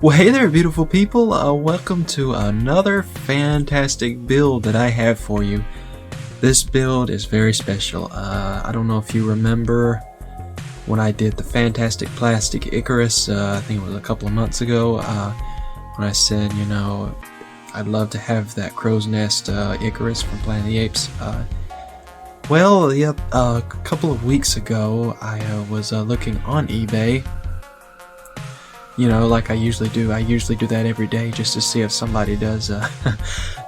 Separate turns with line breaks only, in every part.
Well, hey there, beautiful people. Welcome to another fantastic build that I have for you. This build is very special. I don't know if you remember when I did the fantastic plastic Icarus, I think it was a couple of months ago, when I said, you know, I'd love to have that crow's nest Icarus from Planet of the Apes. Well, yeah, a couple of weeks ago, I was looking on eBay. You know, like I usually do. I usually do that every day just to see if somebody does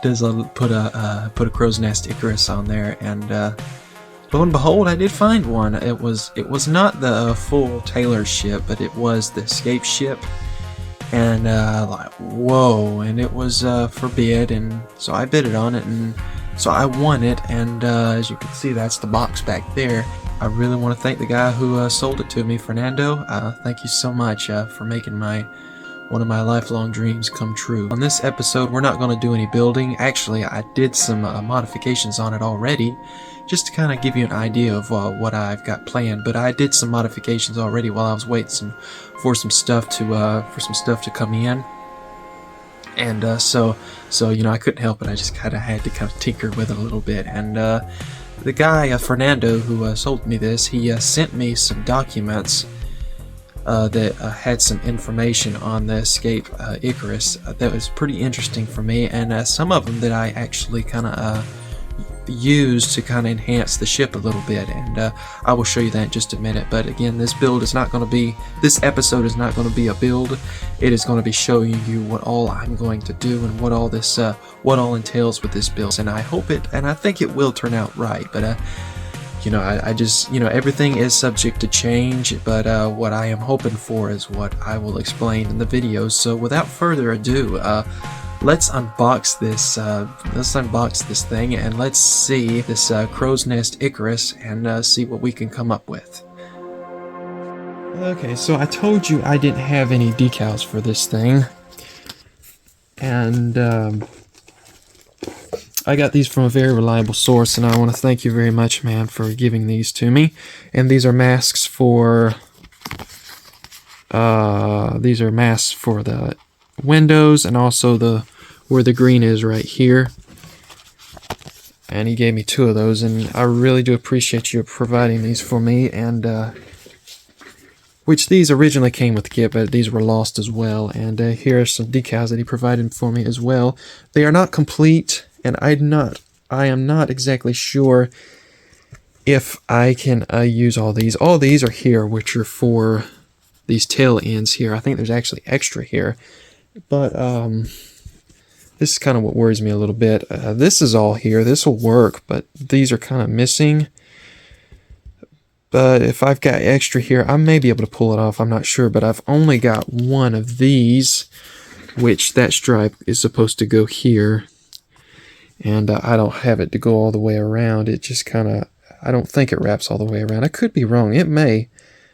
put a crow's nest Icarus on there. And lo and behold, I did find one. It was not the full Taylor ship, but it was the escape ship. And like, whoa! And it was for bid, and so I bid it on it, and so I won it. And as you can see, that's the box back there. I really want to thank the guy who sold it to me, Fernando. Thank you so much for making one of my lifelong dreams come true. On this episode, we're not going to do any building. Actually, I did some modifications on it already, just to kind of give you an idea of what I've got planned. But I did some modifications already while I was waiting for some stuff to come in. And so you know, I couldn't help it. I just kind of had to tinker with it a little bit. And the guy, Fernando, who sold me this, he sent me some documents that had some information on the escape Icarus that was pretty interesting for me, and some of them that I actually kind of used to kind of enhance the ship a little bit, and I will show you that in just a minute. But again, this episode is not going to be a build. It is going to be showing you what all I'm going to do and what all entails with this build, and I think it will turn out right. But you know, I just, you know, everything is subject to change, but what I am hoping for is what I will explain in the video. So without further ado, let's unbox this thing, and let's see this crow's nest Icarus and see what we can come up with. Okay, so I told you I didn't have any decals for this thing, and I got these from a very reliable source, and I want to thank you very much, man, for giving these to me. And these are masks for the windows, and also where the green is right here. And he gave me 2 of those, and I really do appreciate you providing these for me. And which these originally came with the kit, but these were lost as well. And here are some decals that he provided for me as well. They are not complete, and I am not exactly sure if I can use all these. All these are here, which are for these tail ends here. I think there's actually extra here, but this is kind of what worries me a little bit. This is all here. This will work, but these are kind of missing. But if I've got extra here, I may be able to pull it off. I'm not sure, but I've only got one of these, which that stripe is supposed to go here. And I don't have it to go all the way around. It just kind of, I don't think it wraps all the way around. I could be wrong. It may.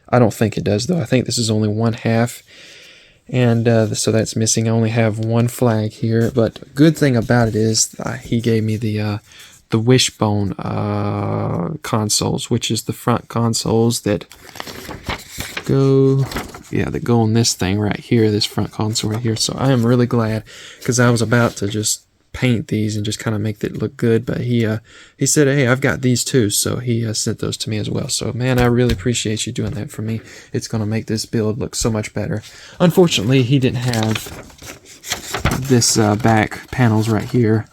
I don't think it does, though. I think this is only 1/2. And so that's missing. I only have 1 flag here. But good thing about it is he gave me the wishbone consoles, which is the front consoles that go on this thing right here, this front console right here. So I am really glad, because I was about to just paint these and just kind of make it look good, but he said, hey, I've got these too, so he sent those to me as well. So man, I really appreciate you doing that for me. It's going to make this build look so much better. Unfortunately, he didn't have this back panels right here,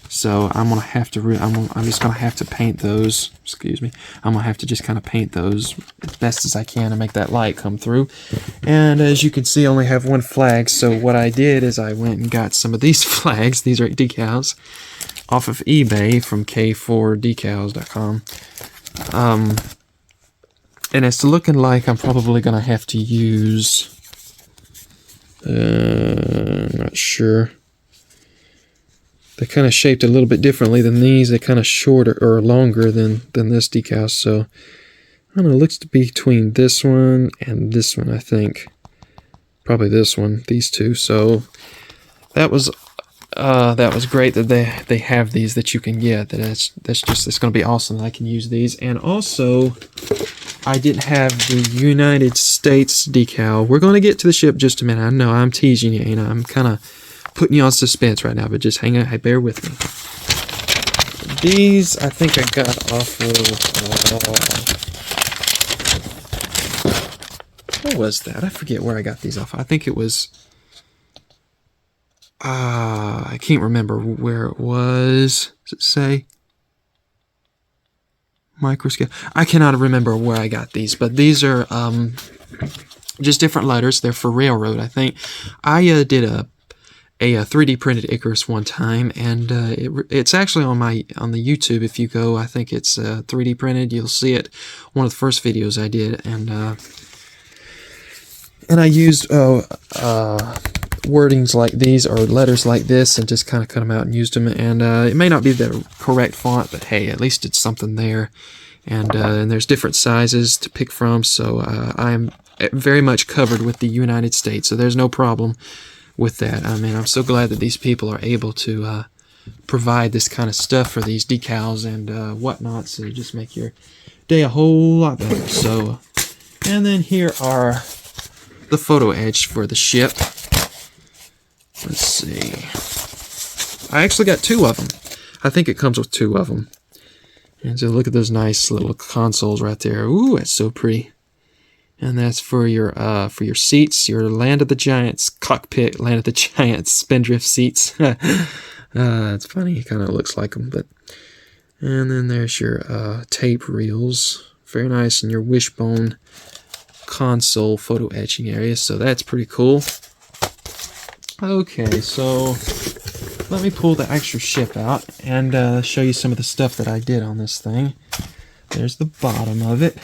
so I'm gonna have to I'm just gonna have to paint those. Excuse me. I'm gonna have to just kind of paint those as best as I can to make that light come through. And as you can see, I only have 1 flag. So what I did is I went and got some of these flags. These are decals off of eBay from k4decals.com. And it's looking like I'm probably gonna have to use. I'm not sure. They're kind of shaped a little bit differently than these. They're kind of shorter or longer than this decal. So I don't know. It looks to be between this one and this one, I think. Probably this one. These two. So that was great that they have these that you can get. It's going to be awesome that I can use these. And also I didn't have the United States decal. We're going to get to the ship just a minute. I know I'm teasing you, you know. I'm kind of putting you on suspense right now, but just hang on. Hey, bear with me. These, I think I got off of... what was that? I forget where I got these off. I think it was... I can't remember where it was. Does it say? Microscale. I cannot remember where I got these, but these are just different letters. They're for railroad, I think. I did a 3D printed Icarus one time, and it's actually on the YouTube. If you go, I think it's 3D printed. You'll see it. One of the first videos I did, and I used wordings like these or letters like this, and just kind of cut them out and used them. And it may not be the correct font, but hey, at least it's something there. And there's different sizes to pick from, so I'm very much covered with the United States, so there's no problem with that. I mean, I'm so glad that these people are able to provide this kind of stuff for these decals and whatnot, so just make your day a whole lot better. So, and then here are the photo etch for the ship. Let's see. I actually got 2 of them. I think it comes with 2 of them. And so look at those nice little consoles right there. Ooh, that's so pretty. And that's for your seats, your Land of the Giants cockpit, Land of the Giants spindrift seats. It's funny. It kind of looks like them, but. And then there's your tape reels. Very nice. And your wishbone console photo etching area. So that's pretty cool. Okay, so let me pull the actual ship out and show you some of the stuff that I did on this thing. There's the bottom of it.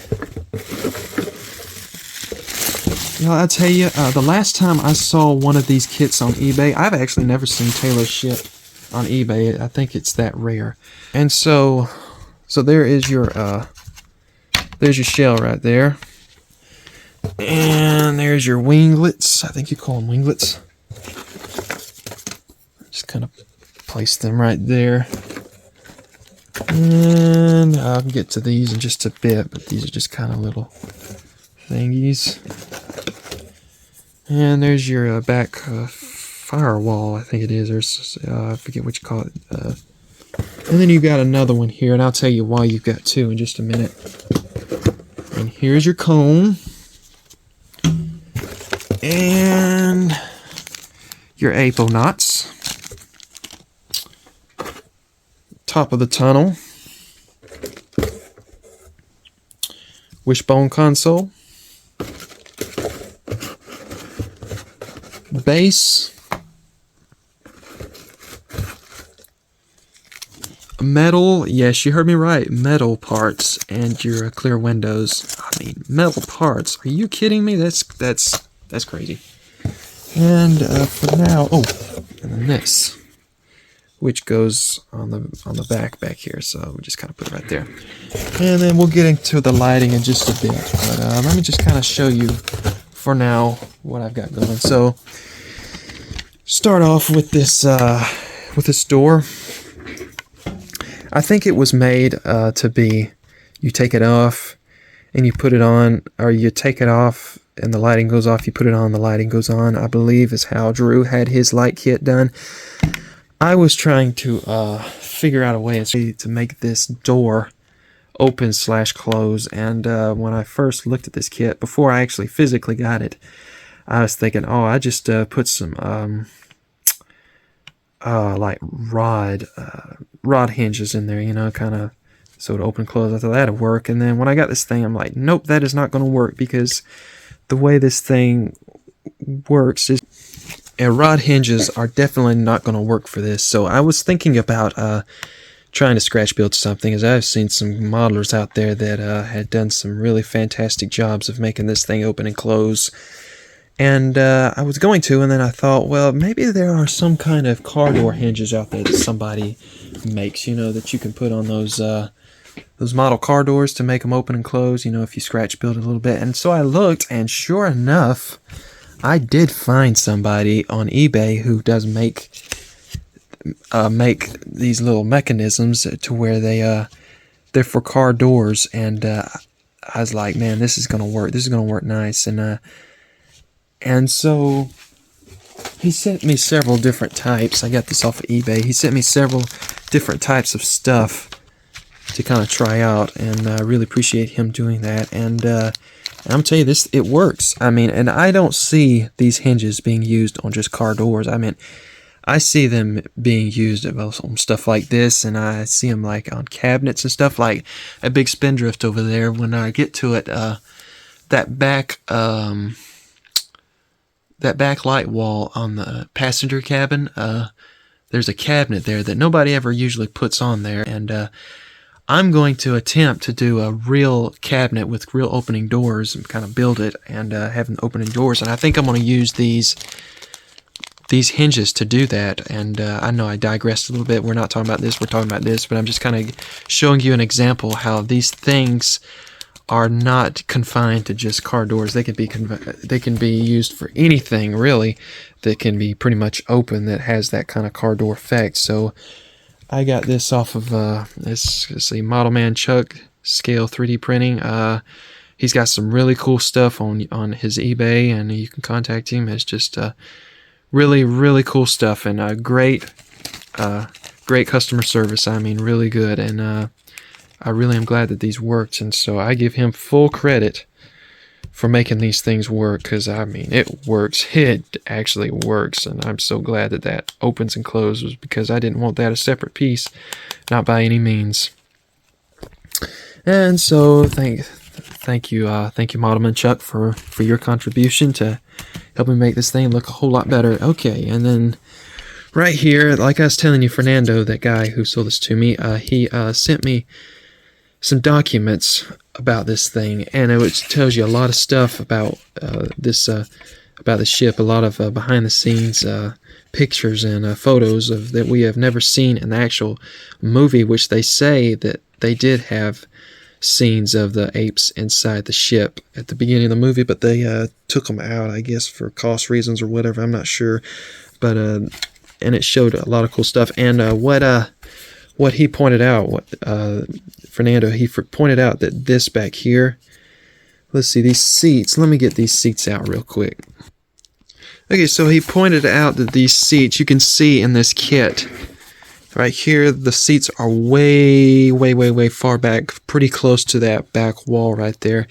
You know, I'll tell you, the last time I saw one of these kits on eBay, I've actually never seen Taylor's ship on eBay. I think it's that rare. And so there is there's your shell right there. And there's your winglets. I think you call them winglets. Just kind of place them right there. And I'll get to these in just a bit, but these are just kind of little thingies. And there's your back firewall, I think it is. There's, I forget what you call it. And then you've got another one here, and I'll tell you why you've got 2 in just a minute. And here's your cone. And your aponauts. Top of the tunnel. Wishbone console. Base. Metal, yes, you heard me right. Metal parts and your clear windows. I mean, metal parts. Are you kidding me? That's crazy. And for now, and then this, which goes on the back here. So we just kind of put it right there. And then we'll get into the lighting in just a bit. But let me just kind of show you for now what I've got going. So start off with this door. I think it was made to be, you take it off and you put it on, or you take it off and the lighting goes off, you put it on, the lighting goes on, I believe is how Drew had his light kit done. I was trying to figure out a way to make this door open/close, and when I first looked at this kit, before I actually physically got it, I was thinking, oh, I just put some like rod hinges in there, you know, kind of so to open and close. I thought that'd work, and then when I got this thing, I'm like, nope, that is not going to work, because the way this thing works is, and rod hinges are definitely not going to work for this. So I was thinking about trying to scratch build something, as I've seen some modelers out there that had done some really fantastic jobs of making this thing open and close. And I was going to, and then I thought, well, maybe there are some kind of car door hinges out there that somebody makes, you know, that you can put on those model car doors to make them open and close, you know, if you scratch build a little bit. And so I looked, and sure enough, I did find somebody on eBay who does make these little mechanisms to where they're for car doors, and I was like, man, this is gonna work. This is gonna work nice. And so he sent me several different types. I got this off of eBay. He sent me several different types of stuff to kind of try out, and I really appreciate him doing that. And I'm telling you, this, it works. I mean, and I don't see these hinges being used on just car doors. I mean, I see them being used on stuff like this, and I see them like on cabinets and stuff, like a big spindrift over there. When I get to it, that back light wall on the passenger cabin, there's a cabinet there that nobody ever usually puts on there, and I'm going to attempt to do a real cabinet with real opening doors and kind of build it and have an opening doors. And I think I'm going to use these hinges to do that. And I know I digressed a little bit. We're not talking about this. We're talking about this. But I'm just kind of showing you an example how these things are not confined to just car doors. They can be used for anything really that can be pretty much open that has that kind of car door effect. So I got this off of let's see, Model Man Chuck Scale 3D Printing. He's got some really cool stuff on his eBay, and you can contact him. It's just really, really cool stuff, and great customer service. I mean, really good, and I really am glad that these worked, and so I give him full credit for making these things work, because I mean, it works. It actually works, and I'm so glad that that opens and closes, because I didn't want that a separate piece, not by any means. And so thank you Modelman Chuck for your contribution to helping make this thing look a whole lot better. Okay, and then right here, like I was telling you, Fernando, that guy who sold this to me, he sent me some documents about this thing, and it tells you a lot of stuff about about the ship, a lot of behind the scenes pictures and photos of that we have never seen in the actual movie, which they say that they did have scenes of the apes inside the ship at the beginning of the movie, but they took them out, I guess, for cost reasons or whatever. I'm not sure, but and it showed a lot of cool stuff. And what he pointed out, Fernando, he pointed out that this back here, let's see, these seats, let me get these seats out real quick. Okay, so he pointed out that these seats, you can see in this kit, right here, the seats are way, way, way, way far back, pretty close to that back wall right there.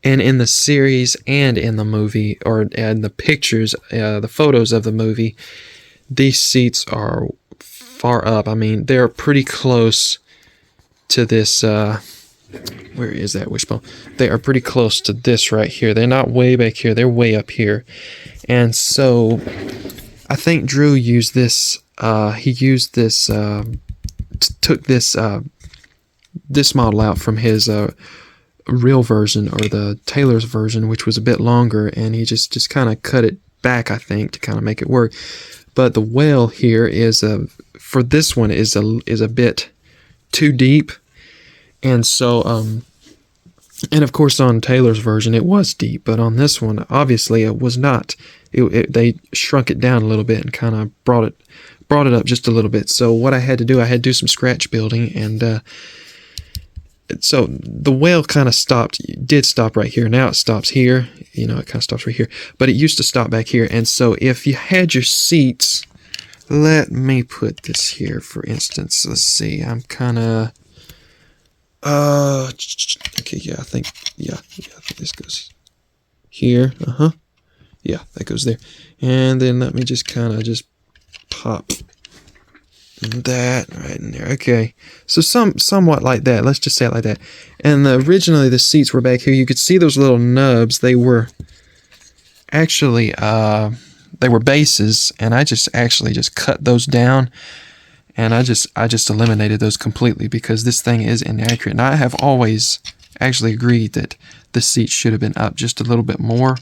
And in the series and in the movie, or in the pictures, the photos of the movie, these seats are far up. I mean, they're pretty close to this, where is that wishbone? They are pretty close to this right here. They're not way back here, they're way up here. And so, I think Drew used this, he used this, took this, this model out from his, real version, or the Taylor's version, which was a bit longer, and he just kind of cut it back, I think, to kind of make it work. But the well here is, for this one, is a bit too deep, and so and of course on Taylor's version it was deep, but on this one obviously it was not. They shrunk it down a little bit and kind of brought it up just a little bit. So what I had to do some scratch building, and so the whale kind of did stop right here. Now it stops here, you know, it kind of stops right here, but it used to stop back here. And so if you had your seats, let me put this here for instance. Let's see, I'm kind of okay, yeah, I think this goes here. Yeah, that goes there. And then let me just kind of just pop that right in there. Okay, so somewhat like that. Let's just say it like that. And originally the seats were back here. You could see those little nubs. They were actually they were bases, and I just cut those down, and I just eliminated those completely, because this thing is inaccurate. And I have always actually agreed that the seat should have been up just a little bit more.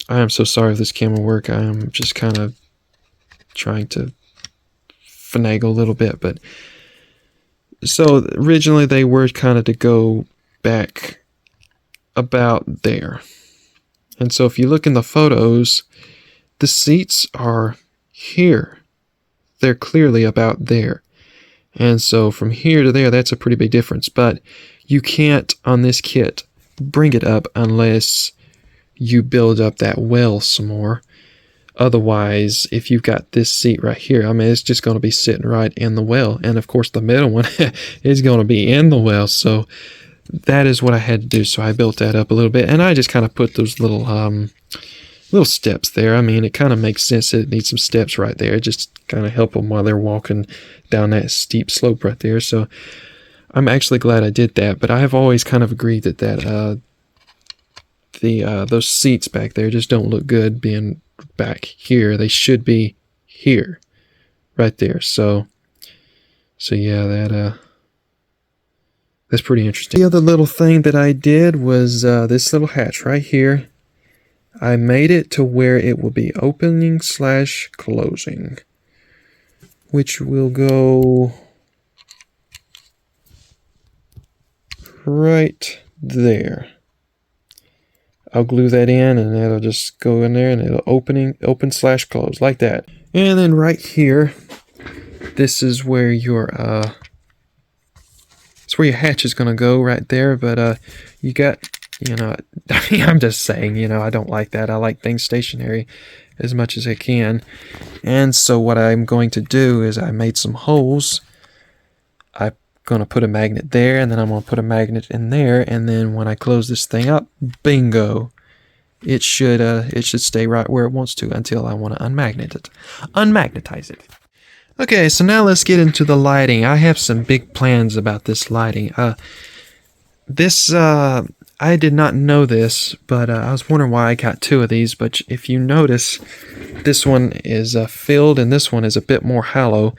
I am so sorry if this camera work. I am just kind of trying to finagle a little bit, but so originally they were kind of to go back about there. And so if you look in the photos, the seats are here. They're clearly about there. And so from here to there, that's a pretty big difference. But you can't, on this kit, bring it up unless you build up that well some more. Otherwise, if you've got this seat right here, I mean, it's just going to be sitting right in the well. And of course, the middle one is going to be in the well. So that is what I had to do. So I built that up a little bit. And I just kind of put those little steps there. I mean, it kind of makes sense. It needs some steps right there. Just kind of help them while they're walking down that steep slope right there. So I'm actually glad I did that. But I have always kind of agreed that those seats back there just don't look good being back here. They should be here, right there. So yeah, that's pretty interesting. The other little thing that I did was this little hatch right here. I made it to where it will be opening / closing, which will go right there. I'll glue that in and it'll just go in there and it'll open / close like that. And then right here, this is where your hatch is gonna go right there. But you got, you know, I mean, I'm just saying, you know, I don't like that. I like things stationary as much as I can. And so what I'm going to do is I made some holes. I'm gonna put a magnet there, and then I'm gonna put a magnet in there, and then when I close this thing up, bingo, it should stay right where it wants to until I want to unmagnetize it. Okay, so now let's get into the lighting. I have some big plans about this lighting. I did not know this, but I was wondering why I got 2 of these. But if you notice, this one is filled and this one is a bit more hollow,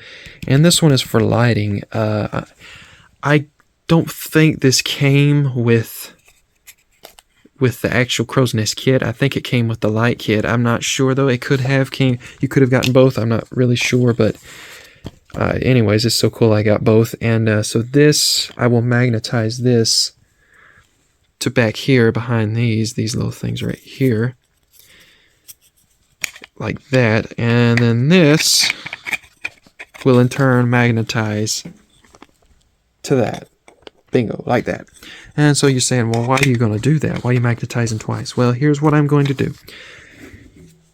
and this one is for lighting. I don't think this came with the actual crow's nest kit. I think it came with the light kit. I'm not sure though. It could have came. You could have gotten both. I'm not really sure, but anyways, it's so cool. I got both, and so this I will magnetize this to back here behind these little things right here, like that, and then this will in turn magnetize to that. Bingo, like that. And so you're saying, well, why are you going to do that? Why are you magnetizing twice? Well, here's what I'm going to do.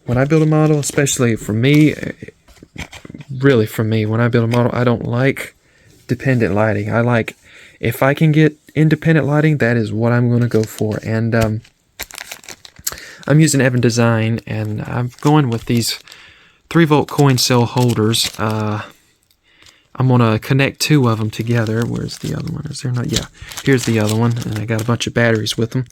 When I build a model, especially for me, really for me, when I build a model, I don't like dependent lighting. I like, if I can get independent lighting, that is what I'm going to go for. And I'm using Evan Design, and I'm going with these 3-volt coin cell holders. I'm going to connect 2 of them together. Where's the other one? Is there not? Yeah, here's the other one, and I got a bunch of batteries with them.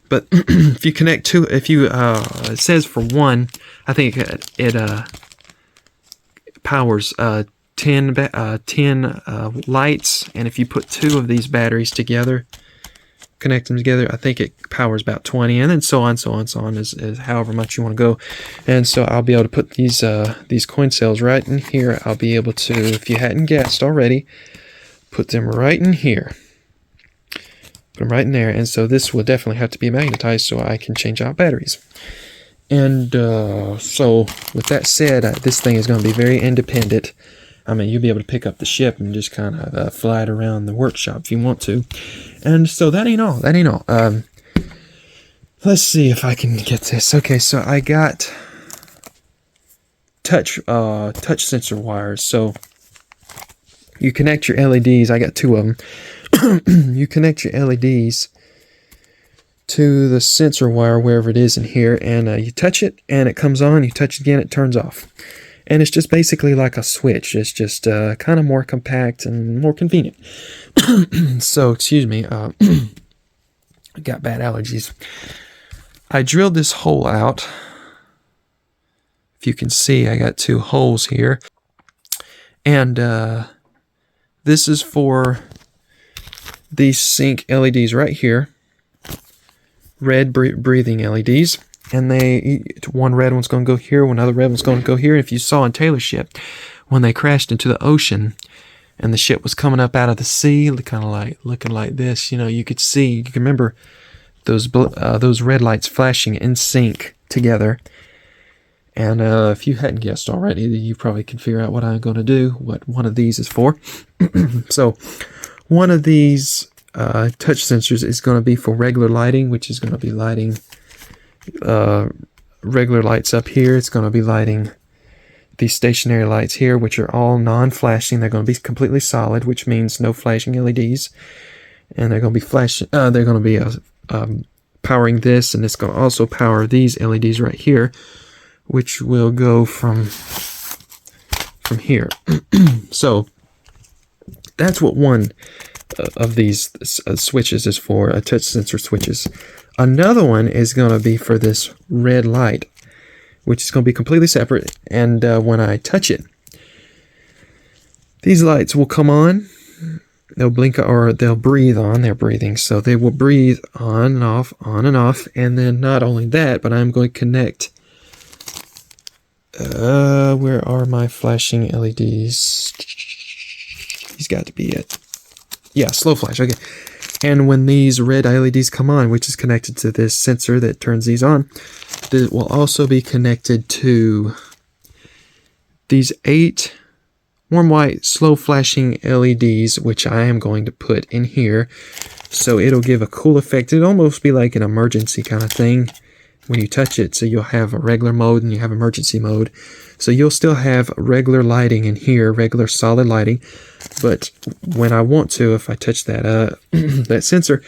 But if you connect 2, it says for one, I think it powers 10 lights, and if you put 2 of these batteries together, connect them together, I think it powers about 20, and then so on is however much you want to go. And so I'll be able to put these coin cells right in here. I'll be able to, if you hadn't guessed already, put them right in here. Put them right in there, and so this will definitely have to be magnetized so I can change out batteries. And so with that said, this thing is going to be very independent. I mean, you'll be able to pick up the ship and just kind of fly it around the workshop if you want to. And so that ain't all. Let's see if I can get this. Okay, so I got touch sensor wires. So you connect your LEDs. I got 2 of them. You connect your LEDs to the sensor wire wherever it is in here, and you touch it, and it comes on. You touch it again, it turns off. And it's just basically like a switch. It's just kind of more compact and more convenient. So, excuse me, I got bad allergies. I drilled this hole out. If you can see, I got 2 holes here. And this is for these sync LEDs right here. Red breathing LEDs. And one red one's going to go here, one other red one's going to go here. If you saw in Taylor's ship, when they crashed into the ocean and the ship was coming up out of the sea, kind of like looking like this, you know, you could see, you can remember those red lights flashing in sync together. And if you hadn't guessed already, you probably can figure out what I'm going to do, what one of these is for. So one of these touch sensors is going to be for regular lighting, which is going to be lighting regular lights up here. It's going to be lighting these stationary lights here, which are all non-flashing. They're going to be completely solid, which means no flashing LEDs. And they're going to be flashing. They're going to be powering this, and it's going to also power these LEDs right here, which will go from here. So that's what one of these switches is for, touch sensor switches. Another one is going to be for this red light, which is going to be completely separate. And when I touch it, these lights will come on. They'll blink, or they'll breathe on. They're breathing, so they will breathe on and off, on and off. And then not only that, but I'm going to connect. Where are my flashing LEDs? He's got to be it. Yeah, slow flash. Okay. And when these red LEDs come on, which is connected to this sensor that turns these on, it will also be connected to these 8 warm white slow flashing LEDs, which I am going to put in here. So it'll give a cool effect. It'll almost be like an emergency kind of thing when you touch it. So you'll have a regular mode and you have emergency mode. So you'll still have regular lighting in here, regular solid lighting. But when I want to, if I touch that that sensor,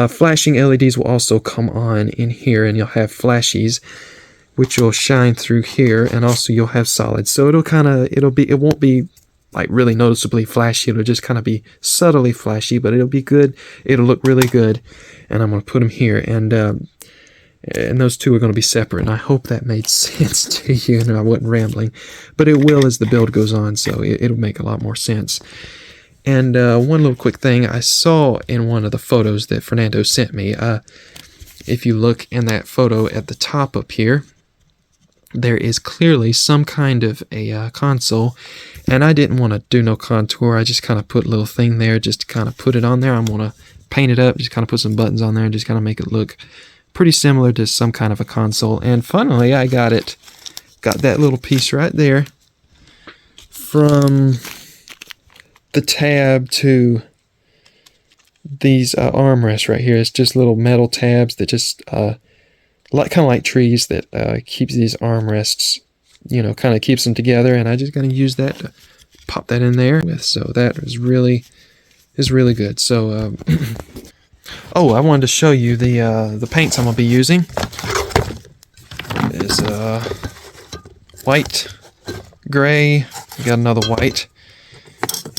flashing LEDs will also come on in here, and you'll have flashies, which will shine through here, and also you'll have solid. So it won't be like really noticeably flashy. It'll just kind of be subtly flashy, but it'll be good. It'll look really good. And I'm going to put them here, and those two are going to be separate. And I hope that made sense to you, and I wasn't rambling, but it will as the build goes on, so it'll make a lot more sense. And one little quick thing I saw in one of the photos that Fernando sent me. If you look in that photo at the top up here, there is clearly some kind of a console, and I didn't want to do no contour. I just kind of put a little thing there just to kind of put it on there. I'm going to paint it up, just kind of put some buttons on there and just kind of make it look pretty similar to some kind of a console. And finally, I got that little piece right there from the tab to these armrests right here. It's just little metal tabs that just kind of like trees that keeps these armrests, kind of keeps them together. And I just going to use that to pop that in there with. So that is really good. So oh, I wanted to show you the paints I'm going to be using. Is white, gray, got another white.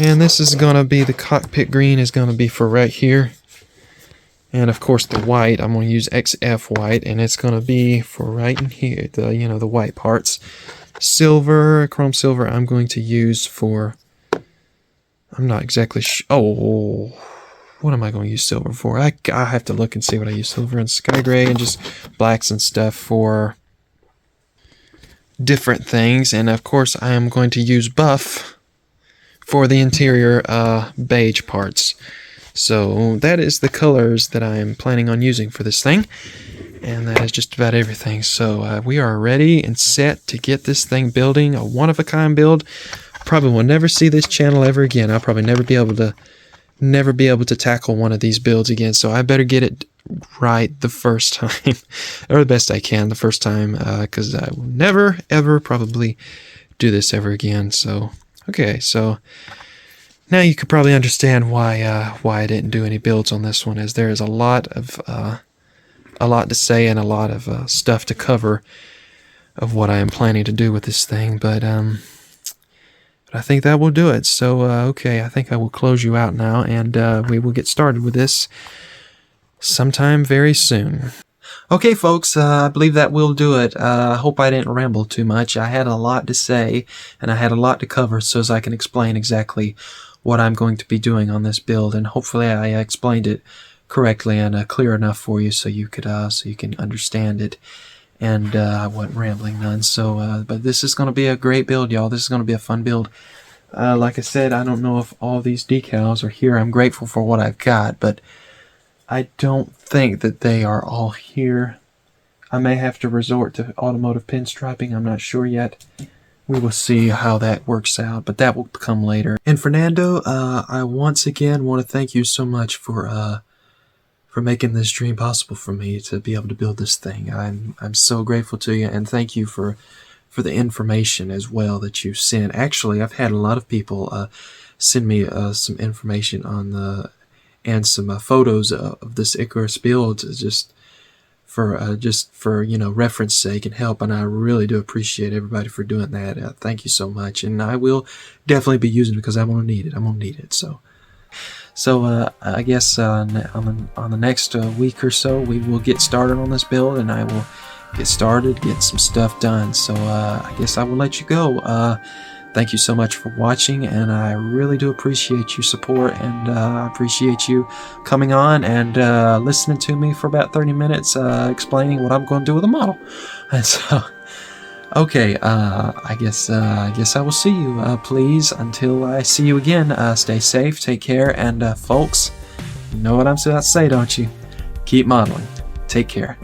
And this is going to be, the cockpit green is going to be for right here. And of course the white, I'm going to use XF white, and it's going to be for right in here, the white parts. Silver, chrome silver, I'm going to use for, I'm not exactly sure. Oh, what am I going to use silver for? I have to look and see what I use silver and sky gray and just blacks and stuff for different things. And of course I am going to use buff for the interior beige parts. So that is the colors that I am planning on using for this thing. And that is just about everything. So we are ready and set to get this thing building, a one-of-a-kind build. Probably will never see this channel ever again. I'll probably never be able to tackle one of these builds again. So I better get it right the first time, or the best I can the first time, because I will never, ever probably do this ever again. So, okay, so now you could probably understand why I didn't do any builds on this one, as there is a lot to say and a lot of stuff to cover of what I am planning to do with this thing. But I think that will do it. So, okay, I think I will close you out now, and we will get started with this sometime very soon. Okay, folks, I believe that will do it. I hope I didn't ramble too much. I had a lot to say, and I had a lot to cover, so as I can explain exactly what I'm going to be doing on this build, and hopefully I explained it correctly and clear enough for you so you can understand it. And I wasn't rambling none. So, but this is going to be a great build, y'all. This is going to be a fun build. Like I said, I don't know if all these decals are here. I'm grateful for what I've got, but I don't think that they are all here. I may have to resort to automotive pinstriping. I'm not sure yet. We will see how that works out, but that will come later. And Fernando, I once again want to thank you so much for making this dream possible for me to be able to build this thing. I'm so grateful to you, and thank you for the information as well that you sent. Actually, I've had a lot of people send me some information on and some photos of this Icarus build, just for reference sake and help, and I really do appreciate everybody for doing that. Thank you so much, and I will definitely be using it because I'm gonna need it. So I guess on the next week or so, we will get started on this build, and I will get some stuff done. So I guess I will let you go. Thank you so much for watching, and I really do appreciate your support, and I appreciate you coming on and listening to me for about 30 minutes explaining what I'm going to do with the model. And so, okay, I guess I will see you. Please, until I see you again, stay safe, take care, and folks, you know what I'm about to say, don't you? Keep modeling. Take care.